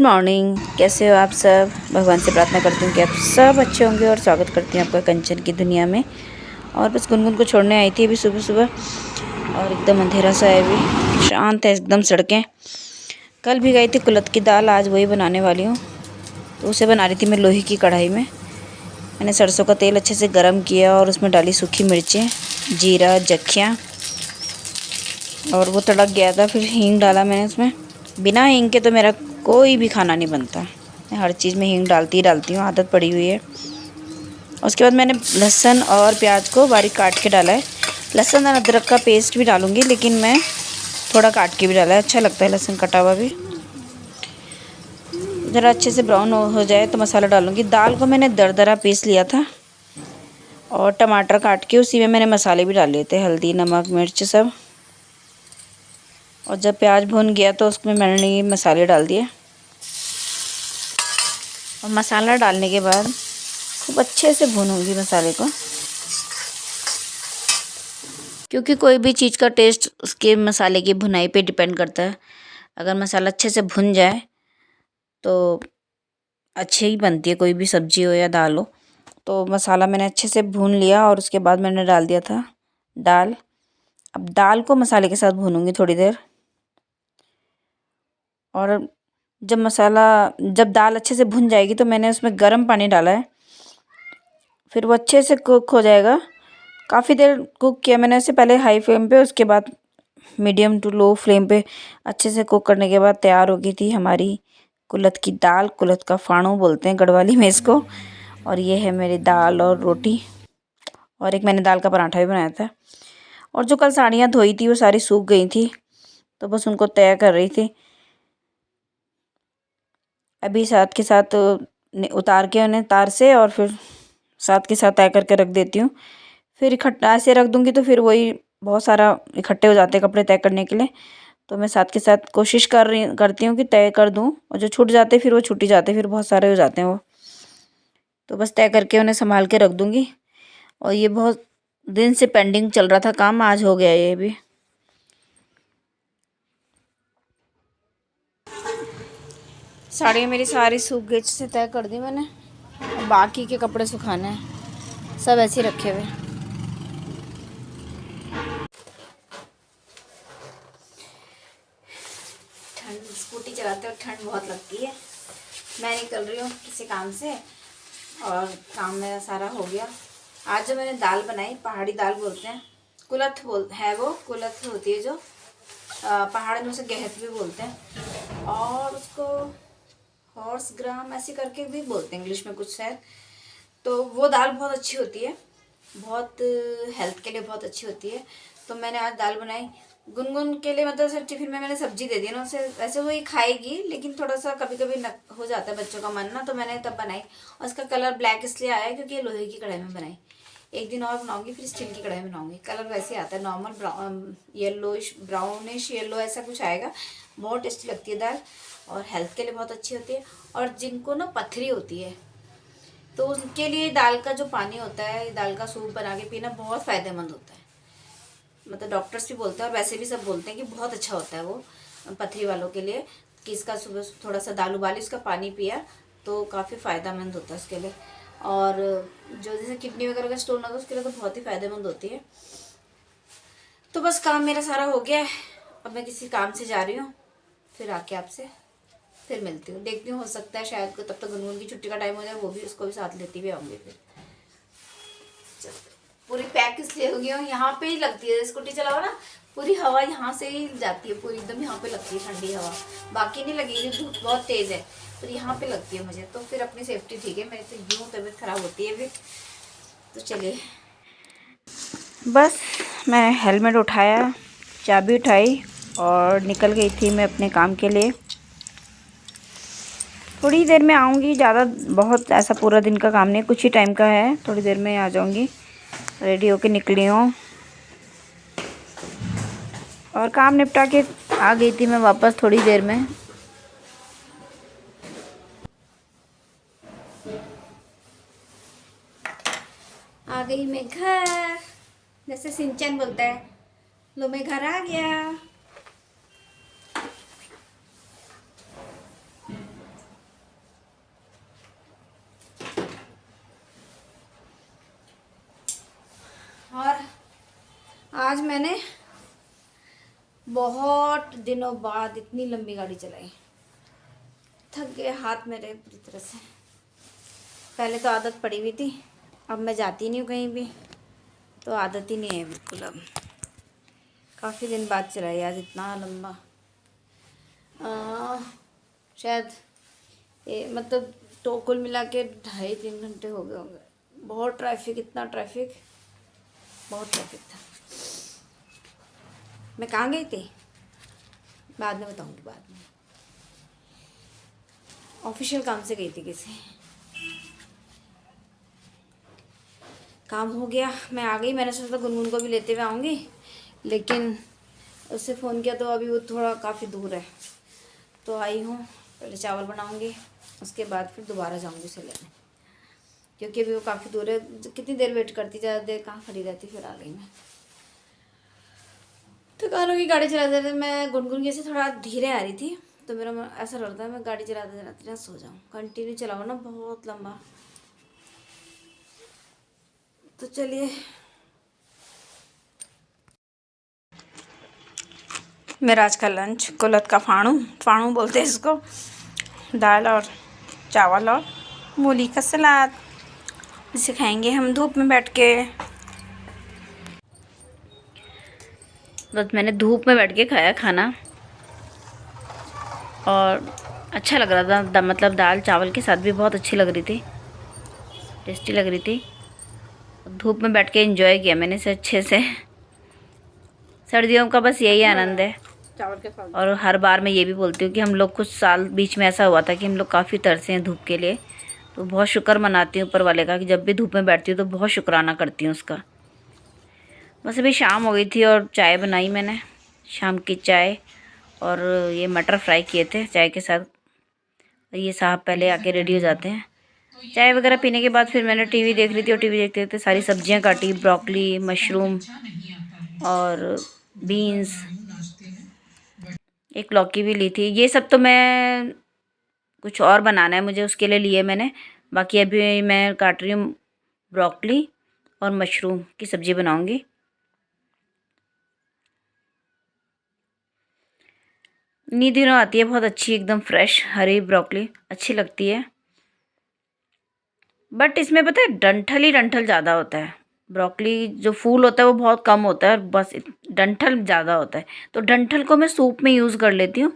Morning, कैसे हो आप सब। भगवान से प्रार्थना करती हूँ कि आप सब अच्छे होंगे और स्वागत करती हूँ आपका कंचन की दुनिया में। और बस गुनगुन को छोड़ने आई थी अभी सुबह सुबह और एकदम अंधेरा सा है, अभी शांत है एकदम सड़कें। कल भी गई थी कुलथ की दाल, आज वही बनाने वाली हूँ। तो उसे बना रही थी मैं लोहे की कढ़ाई में। मैंने सरसों का तेल अच्छे से गर्म किया और उसमें डाली सूखी मिर्चें, जीरा, जख्या और वो तड़क गया था। फिर हींग डाला मैंने उसमें। बिना हींग के तो मेरा कोई भी खाना नहीं बनता। मैं हर चीज़ में हींग डालती हूँ, आदत पड़ी हुई है। उसके बाद मैंने लहसुन और प्याज को बारीक काट के डाला है। लहसुन और अदरक का पेस्ट भी डालूँगी, लेकिन मैं थोड़ा काट के भी डाला है, अच्छा लगता है लहसुन कटा हुआ भी। ज़रा अच्छे से ब्राउन हो जाए तो मसाला डालूँगी। दाल को मैंने दरदरा पीस लिया था और टमाटर काट के उसी में मैंने मसाले भी डाल लिए थे, हल्दी, नमक, मिर्च सब। और जब प्याज भुन गया तो उसमें मैंने ये मसाले डाल दिए। और मसाला डालने के बाद खूब अच्छे से भूनूंगी मसाले को, क्योंकि कोई भी चीज़ का टेस्ट उसके मसाले की भुनाई पे डिपेंड करता है। अगर मसाला अच्छे से भुन जाए तो अच्छी ही बनती है, कोई भी सब्जी हो या दाल हो। तो मसाला मैंने अच्छे से भून लिया और उसके बाद मैंने डाल दिया था दाल। अब दाल को मसाले के साथ भूनूंगी थोड़ी देर। और जब दाल अच्छे से भुन जाएगी तो मैंने उसमें गर्म पानी डाला है। फिर वो अच्छे से कुक हो जाएगा। काफ़ी देर कुक किया मैंने इसे, पहले हाई फ्लेम पे, उसके बाद मीडियम टू लो फ्लेम पे अच्छे से कुक करने के बाद तैयार हो गई थी हमारी कुलथ की दाल। कुलथ का फाणू बोलते हैं गढ़वाली में इसको। और ये है मेरी दाल और रोटी, और एक मैंने दाल का पराठा भी बनाया था। और जो कल साड़ियाँ धोई थी वो सारी सूख गई थी, तो बस उनको तय कर रही थी। अभी साथ के साथ उतार के उन्हें तार से और फिर साथ के साथ तय करके रख देती हूँ। फिर इकट्ठा ऐसे रख दूँगी तो फिर वही बहुत सारा इकट्ठे हो जाते हैं कपड़े तय करने के लिए। तो मैं साथ के साथ कोशिश करती हूँ कि तय कर दूँ, और जो छूट जाते फिर वो छूट ही जाते, फिर बहुत सारे हो जाते हैं वो। तो बस तय करके उन्हें संभाल के रख दूँगी। और ये बहुत दिन से पेंडिंग चल रहा था काम, आज हो गया ये भी। साड़ियाँ मेरी सारी सूख गई, से तय कर दी मैंने। बाकी के कपड़े सुखाने हैं, सब ऐसे ही रखे हुए। ठंड, स्कूटी चलाते वक्त ठंड बहुत लगती है। मैं निकल रही हूँ किसी काम से और काम मेरा सारा हो गया। आज जो मैंने दाल बनाई, पहाड़ी दाल बोलते हैं, कुलथ है वो कुलथ होती है जो पहाड़ में, उसे गहत भी बोलते हैं। और उसको हॉर्स ग्राम ऐसे करके भी बोलते हैं इंग्लिश में कुछ शायद। तो वो दाल बहुत अच्छी होती है, बहुत हेल्थ के लिए बहुत अच्छी होती है। तो मैंने आज दाल बनाई गुनगुन के लिए, मतलब सर टिफिन में मैंने सब्जी दे दी ना उसे। वैसे वो ये खाएगी, लेकिन थोड़ा सा कभी कभी हो जाता है बच्चों का मन ना, तो मैंने तब बनाई। और इसका कलर ब्लैक इसलिए आया क्योंकि ये लोहे की कढ़ाई में बनाई। एक दिन और बनाऊंगी, फिर स्टील की कढ़ाई में बनाऊंगी। कलर वैसे आता है नॉर्मल येलोइश, ब्राउनिश येलो ऐसा कुछ आएगा। बहुत टेस्टी लगती है दाल और हेल्थ के लिए बहुत अच्छी होती है। और जिनको ना पथरी होती है तो उनके लिए दाल का जो पानी होता है, दाल का सूप बना के पीना बहुत फ़ायदेमंद होता है। मतलब डॉक्टर्स भी बोलते हैं और वैसे भी सब बोलते हैं कि बहुत अच्छा होता है वो पथरी वालों के लिए, कि इसका सुबह थोड़ा सा दाल उबाली उसका पानी पिया तो काफ़ी फ़ायदेमंद होता है उसके लिए। और जो जैसे किडनी वगैरह का स्टोन होता है उसके लिए तो बहुत ही फ़ायदेमंद होती है। तो बस काम मेरा सारा हो गया है, अब मैं किसी काम से जा रही हूँ, फिर आके आपसे फिर मिलती हूँ। देखती हूँ, हो सकता है शायद तब तक गुनगुन की छुट्टी का टाइम हो जाए, वो भी उसको भी साथ लेती भी आऊँगी। फिर पूरी पैक इसलिए हो गई हूँ, यहाँ पे ही लगती है स्कूटी चलाओ ना, पूरी हवा यहाँ से ही जाती है, पूरी एकदम यहाँ पे लगती है ठंडी हवा। बाकी नहीं लगी, धूप बहुत तेज़ है, पर यहाँ पे लगती है मुझे। तो फिर अपनी सेफ्टी ठीक है, मेरी तो यूँ तबीयत खराब होती है फिर। तो चलिए, बस मैंने हेलमेट उठाया, चाबी उठाई और निकल गई थी मैं अपने काम के लिए। थोड़ी देर में आऊँगी, ज़्यादा बहुत ऐसा पूरा दिन का काम नहीं, कुछ ही टाइम का है, थोड़ी देर में आ जाऊँगी। रेडी होके निकली हूँ और काम निपटा के आ गई थी मैं वापस थोड़ी देर में। आ गई मैं घर, जैसे सिंचन बोलता है, लो मैं घर आ गया। आज मैंने बहुत दिनों बाद इतनी लंबी गाड़ी चलाई। थक गए हाथ मेरे पूरी तरह से। पहले तो आदत पड़ी हुई थी, अब मैं जाती नहीं हूँ कहीं भी, तो आदत ही नहीं है बिल्कुल। अब काफ़ी दिन बाद चलाई आज इतना लंबा। शायद मतलब तो कुल मिला के 2.5-3 घंटे हो गए होंगे। बहुत ट्रैफिक, इतना ट्रैफिक, बहुत ट्रैफिक था। मैं कहाँ गई थी बाद में बताऊँगी, बाद में। ऑफिशियल काम से गई थी किसी। काम हो गया, मैं आ गई। मैंने सोचा गुनगुन को भी लेते हुए आऊँगी, लेकिन उससे फ़ोन किया तो अभी वो थोड़ा काफ़ी दूर है। तो आई हूँ, पहले चावल बनाऊँगी, उसके बाद फिर दोबारा जाऊँगी उसे लेने, क्योंकि अभी वो काफ़ी दूर है। कितनी देर वेट करती, ज़्यादा देर कहाँ खड़ी रहती। फिर आ गई मैं। तो कानों की गाड़ी चलाते रहे, मैं गुनगुन के से थोड़ा धीरे आ रही थी, तो मेरा ऐसा लगता है मैं गाड़ी चलाते चलाते ना सो जाऊँ। कंटिन्यू चलाओ ना बहुत लंबा। तो चलिए, मेरा आज का लंच कुलत का फाणू बोलते हैं इसको। दाल और चावल और मूली का सलाद, इसे खाएंगे हम धूप में बैठ के। बस मैंने धूप में बैठ के खाया खाना, और अच्छा लग रहा था। मतलब दाल चावल के साथ भी बहुत अच्छी लग रही थी, टेस्टी लग रही थी। धूप में बैठ के एंजॉय किया मैंने इसे अच्छे से। सर्दियों का बस यही आनंद है। चावल के साथ। और हर बार मैं ये भी बोलती हूँ कि हम लोग कुछ साल बीच में ऐसा हुआ था कि हम लोग काफ़ी तरसे हैं धूप के लिए। तो बहुत शुक्र मनाती हूँ ऊपर वाले का कि जब भी धूप में बैठती हूँ तो बहुत शुक्राना करती हूँ उसका। बस अभी शाम हो गई थी और चाय बनाई मैंने, शाम की चाय। और ये मटर फ्राई किए थे चाय के साथ। ये साहब पहले आके रेडी हो जाते हैं। चाय वगैरह पीने के बाद फिर मैंने टीवी देख रही थी, और टीवी देखते देखते सारी सब्जियां काटी। ब्रोकली, मशरूम और बीन्स, एक लौकी भी ली थी। ये सब तो मैं कुछ और बनाना है मुझे, उसके लिए लिए मैंने। बाकी अभी मैं काट रही हूँ ब्रोकली और मशरूम की सब्ज़ी बनाऊंगी। नींद दिनों आती है बहुत अच्छी, एकदम फ्रेश हरी ब्रोकली अच्छी लगती है। बट इसमें पता है डंठल ही डंठल ज़्यादा होता है। ब्रोकली जो फूल होता है वो बहुत कम होता है, और बस डंठल ज़्यादा होता है। तो डंठल को मैं सूप में यूज़ कर लेती हूँ,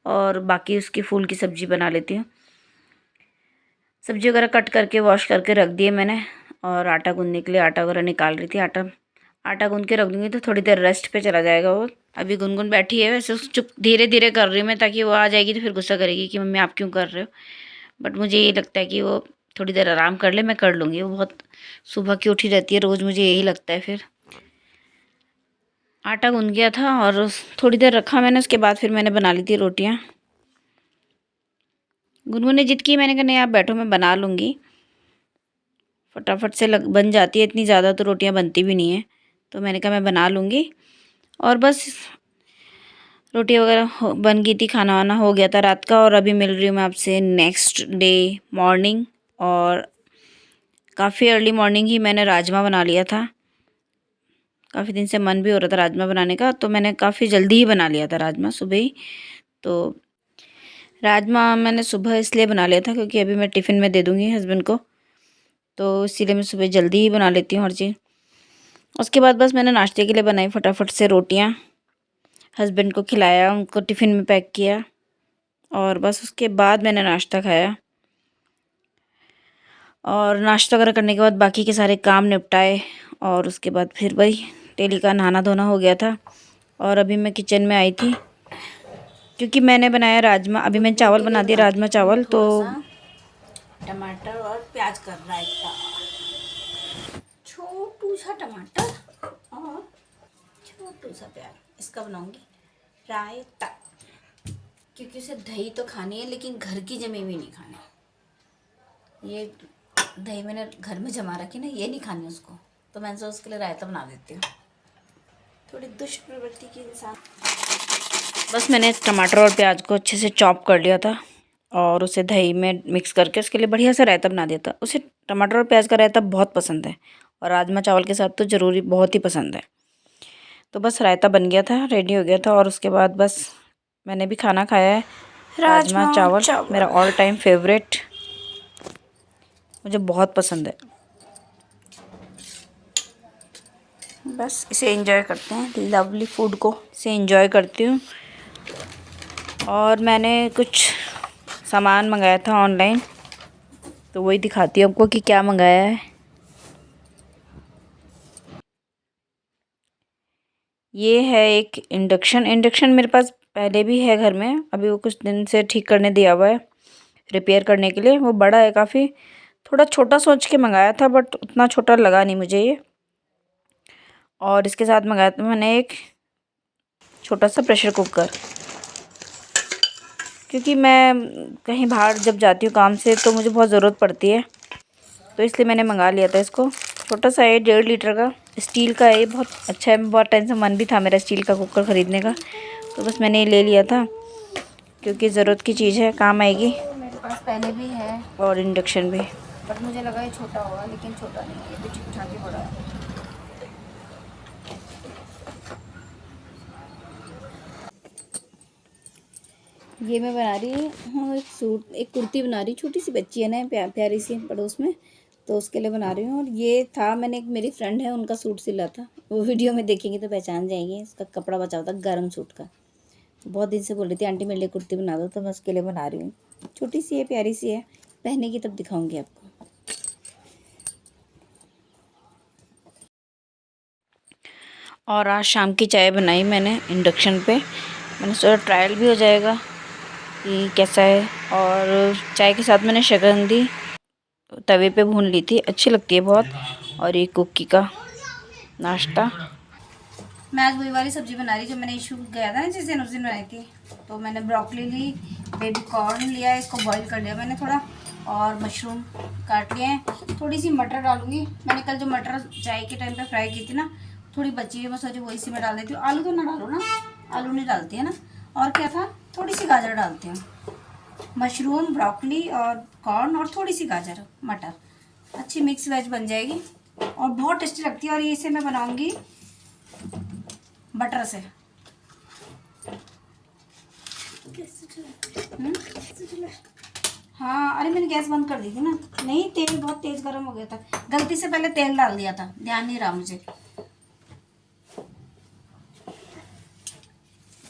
और बाकी उसकी फूल की सब्ज़ी बना लेती हूँ। सब्ज़ी वगैरह कट करके वॉश करके रख दिए मैंने, और आटा गूँधने के लिए आटा वगैरह निकाल रही थी। आटा गूँध के रख दूँगी तो थोड़ी देर रेस्ट पे चला जाएगा वो। अभी गुनगुन बैठी है, वैसे चुप धीरे धीरे कर रही हूँ मैं, ताकि वो आ जाएगी तो फिर गुस्सा करेगी कि मम्मी आप क्यों कर रहे हो। बट मुझे ये लगता है कि वो थोड़ी देर आराम कर ले, मैं कर लूँगी। वो बहुत सुबह की उठी रहती है रोज़, मुझे यही लगता है। फिर आटा गूँध गया था और थोड़ी देर रखा मैंने, उसके बाद फिर मैंने बना ली थी रोटियाँ। गुनगुन ने जिद की, मैंने कहा नहीं आप बैठो मैं बना लूँगी, फटाफट से बन जाती है। इतनी ज़्यादा तो रोटियां बनती भी नहीं है, तो मैंने कहा मैं बना लूँगी। और बस रोटी वगैरह बन गई थी, खाना वाना हो गया था रात का। और अभी मिल रही हूँ मैं आपसे नेक्स्ट डे मॉर्निंग। और काफ़ी अर्ली मॉर्निंग ही मैंने राजमा बना लिया था। काफ़ी दिन से मन भी हो रहा था राजमा बनाने का, तो मैंने काफ़ी जल्दी ही बना लिया था राजमा सुबह ही। तो राजमा मैंने सुबह इसलिए बना लिया था क्योंकि अभी मैं टिफ़िन में दे दूँगी हस्बैंड को, तो इसीलिए मैं सुबह जल्दी ही बना लेती हूँ हर चीज़। उसके बाद बस मैंने नाश्ते के लिए बनाई फटाफट से रोटियाँ, हस्बैंड को खिलाया, उनको टिफ़िन में पैक किया, और बस उसके बाद मैंने नाश्ता खाया। और नाश्ता वगैरह करने के बाद बाकी के सारे काम निपटाए, और उसके बाद फिर वही डेली का नहाना धोना हो गया था। और अभी मैं किचन में आई थी क्योंकि मैंने बनाया राजमा। अभी मैंने चावल बना दिए, राजमा चावल। तो टमाटर और प्याज कर रायता, छोटू सा टमाटर और छोटू सा प्याज, इसका बनाऊंगी रायता। क्योंकि उसे दही तो खानी है, लेकिन घर की जमी हुई नहीं खानी। ये दही मैंने घर में जमा रखी ना, ये नहीं खानी उसको, तो मैंने सोचा उसके लिए रायता बना देती हूँ। थोड़ी दुष्ट प्रवृत्ति की इंसान। बस मैंने टमाटर और प्याज को अच्छे से चॉप कर लिया था, और उसे दही में मिक्स करके उसके लिए बढ़िया सा रायता बना दिया था। उसे टमाटर और प्याज का रायता बहुत पसंद है, और राजमा चावल के साथ तो ज़रूरी बहुत ही पसंद है। तो बस रायता बन गया था, रेडी हो गया था। और उसके बाद बस मैंने भी खाना खाया है, राजमा चावल मेरा ऑल टाइम फेवरेट, मुझे बहुत पसंद है। बस इसे एंजॉय करते हैं, लवली फूड को इसे एंजॉय करती हूँ। और मैंने कुछ सामान मंगाया था ऑनलाइन, तो वही दिखाती हूँ आपको कि क्या मंगाया है। ये है एक इंडक्शन मेरे पास पहले भी है घर में, अभी वो कुछ दिन से ठीक करने दिया हुआ है, रिपेयर करने के लिए। वो बड़ा है काफ़ी, थोड़ा छोटा सोच के मंगाया था बट उतना छोटा लगा नहीं मुझे ये। और इसके साथ मंगाया था मैंने एक छोटा सा प्रेशर कुकर, क्योंकि मैं कहीं बाहर जब जाती हूँ काम से तो मुझे बहुत ज़रूरत पड़ती है, तो इसलिए मैंने मंगा लिया था इसको। छोटा सा है, 1.5 लीटर का, स्टील का है, बहुत अच्छा है। बहुत टाइम से मन भी था मेरा स्टील का कुकर ख़रीदने का, तो बस मैंने ये ले लिया था क्योंकि ज़रूरत की चीज़ है, काम आएगी। मेरे पास पहले भी है और इंडक्शन भी, बट मुझे लगा ये छोटा होगा, लेकिन छोटा नहीं है, ये भी ठीक ठाक ही बड़ा है। ये मैं बना रही हूँ एक सूट, एक कुर्ती बना रही हूँ, छोटी सी बच्ची है ना, प्यारी सी पड़ोस में, तो उसके लिए बना रही हूँ। और ये था, मैंने एक मेरी फ्रेंड है उनका सूट सिला था, वो वीडियो में देखेंगे तो पहचान जाएंगे। इसका कपड़ा बचा हुआ था गर्म सूट का, तो बहुत दिन से बोल रही थी आंटी मेरे लिए कुर्ती बना दो, तो मैं उसके लिए बना रही हूँ। छोटी सी है, प्यारी सी है, पहनेगी तब दिखाऊँगी आपको। और आज शाम की चाय बनाई मैंने इंडक्शन पे, मैंने सोचा ट्रायल भी हो जाएगा कि कैसा है। और चाय के साथ मैंने शकरकंदी तवे पे भून ली थी, अच्छी लगती है बहुत। और ये कुकी का नाश्ता। मैं आज वही वाली सब्ज़ी बना रही जो मैंने इशू गया था ना जिस दिन, उस दिन बनाई थी। तो मैंने ब्रोकली ली, बेबी कॉर्न लिया, इसको बॉईल कर लिया मैंने थोड़ा, और मशरूम काट लिए हैं। थोड़ी सी मटर डालूंगी, मैंने कल जो मटर चाय के टाइम पे फ्राई की थी ना, थोड़ी बची है, मैं सोची वही सी मैं डाल देती हूँ। आलू तो ना डालो ना, आलू नहीं डालती है ना। और क्या था, थोड़ी सी गाजर डालती हूँ, मशरूम, ब्रोकली और कॉर्न और थोड़ी सी गाजर मटर, अच्छी मिक्स वेज बन जाएगी और बहुत टेस्टी लगती है। और ये इसे मैं बनाऊंगी बटर से। हाँ, अरे मैंने गैस बंद कर दी थी ना, नहीं तेल बहुत तेज गर्म हो गया था, गलती से पहले तेल डाल दिया था, ध्यान नहीं रहा मुझे।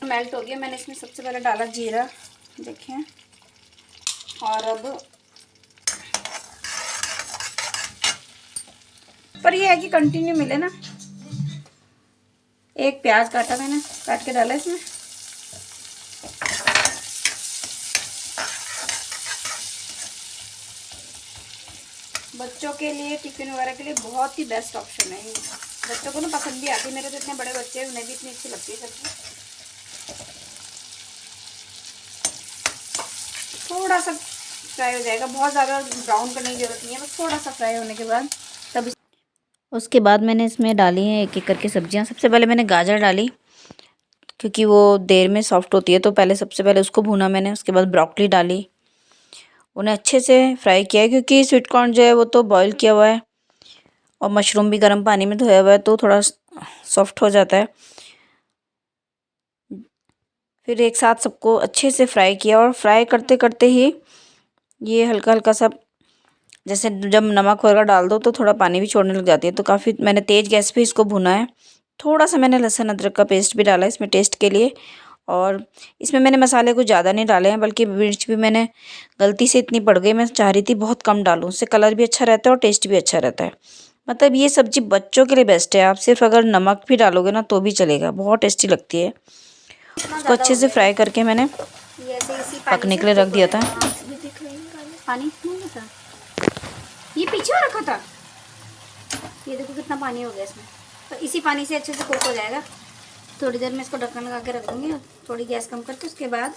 मेल्ट हो गया, मैंने इसमें सबसे पहले डाला जीरा, देखिए। और अब पर ये है कि कंटिन्यू मिले ना। एक प्याज काटा मैंने, काट के डाला इसमें। बच्चों के लिए, टिफिन वगैरह के लिए बहुत ही बेस्ट ऑप्शन है। बच्चों को ना पसंद भी आती है, मेरे तो इतने बड़े बच्चे हैं, उन्हें भी इतनी अच्छी लगती है सब्जी। थोड़ा सा फ्राई हो जाएगा, बहुत ज़्यादा ब्राउन करने की ज़रूरत नहीं है, बस थोड़ा सा फ्राई होने के बाद तब। उसके बाद मैंने इसमें डाली हैं एक एक करके सब्जियां। सबसे पहले मैंने गाजर डाली, क्योंकि वो देर में सॉफ्ट होती है, तो पहले सबसे पहले उसको भूना मैंने। उसके बाद ब्रोकली डाली, उन्हें अच्छे से फ्राई किया है, क्योंकि स्वीट कॉर्न जो है वो तो बॉईल किया हुआ है, और मशरूम भी गर्म पानी में धोया हुआ है, तो थोड़ा सॉफ्ट हो जाता है। फिर एक साथ सबको अच्छे से फ्राई किया, और फ्राई करते करते ही ये हल्का हल्का सा, जैसे जब नमक वगैरह डाल दो तो थोड़ा पानी भी छोड़ने लग जाती है, तो काफ़ी मैंने तेज़ गैस पे इसको भुना है। थोड़ा सा मैंने लहसुन अदरक का पेस्ट भी डाला इसमें टेस्ट के लिए। और इसमें मैंने मसाले कुछ ज़्यादा नहीं डाले हैं, बल्कि मिर्च भी मैंने गलती से इतनी पड़ गई, मैं चाह रही थी बहुत कम डालूँ, उससे कलर भी अच्छा रहता है और टेस्ट भी अच्छा रहता है। मतलब ये सब्ज़ी बच्चों के लिए बेस्ट है, आप सिर्फ अगर नमक भी डालोगे ना तो भी चलेगा, बहुत टेस्टी लगती है। उसको अच्छे से फ्राई करके मैंने पकने के लिए रख दिया था। पानी था, ये पीछे रखा था, ये देखो कितना पानी हो गया इसमें। तो इसी पानी से अच्छे से कुक हो जाएगा। थोड़ी देर में इसको ढक्कन लगा के रख दूँगी, थोड़ी गैस कम करके। उसके बाद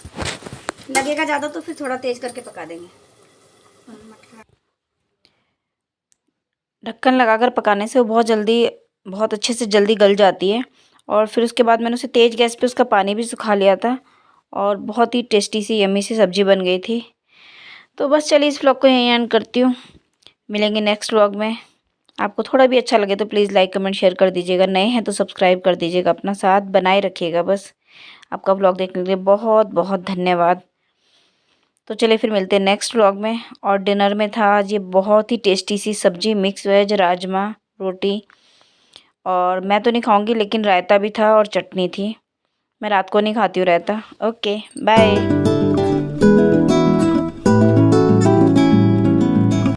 लगेगा ज़्यादा तो फिर थोड़ा तेज़ करके पका देंगे। ढक्कन लगाकर पकाने से वो बहुत अच्छे से जल्दी गल जाती है। और फिर उसके बाद मैंने उसे तेज़ गैस पे उसका पानी भी सुखा लिया था, और बहुत ही टेस्टी सी यम्मी सी सब्ज़ी बन गई थी। तो बस चलिए इस व्लॉग को यहीं एंड करती हूँ, मिलेंगे नेक्स्ट व्लॉग में। आपको थोड़ा भी अच्छा लगे तो प्लीज़ लाइक कमेंट शेयर कर दीजिएगा। नए हैं तो सब्सक्राइब कर दीजिएगा। अपना साथ बनाए रखिएगा बस। आपका व्लॉग देखने के लिए बहुत बहुत धन्यवाद। तो चलिए फिर मिलते हैं नेक्स्ट व्लॉग में। और डिनर में था आज ये बहुत ही टेस्टी सी सब्जी, मिक्स वेज, राजमा, रोटी। और मैं तो नहीं खाऊंगी लेकिन रायता भी था और चटनी थी। मैं रात को नहीं खाती हूँ रायता। Okay bye.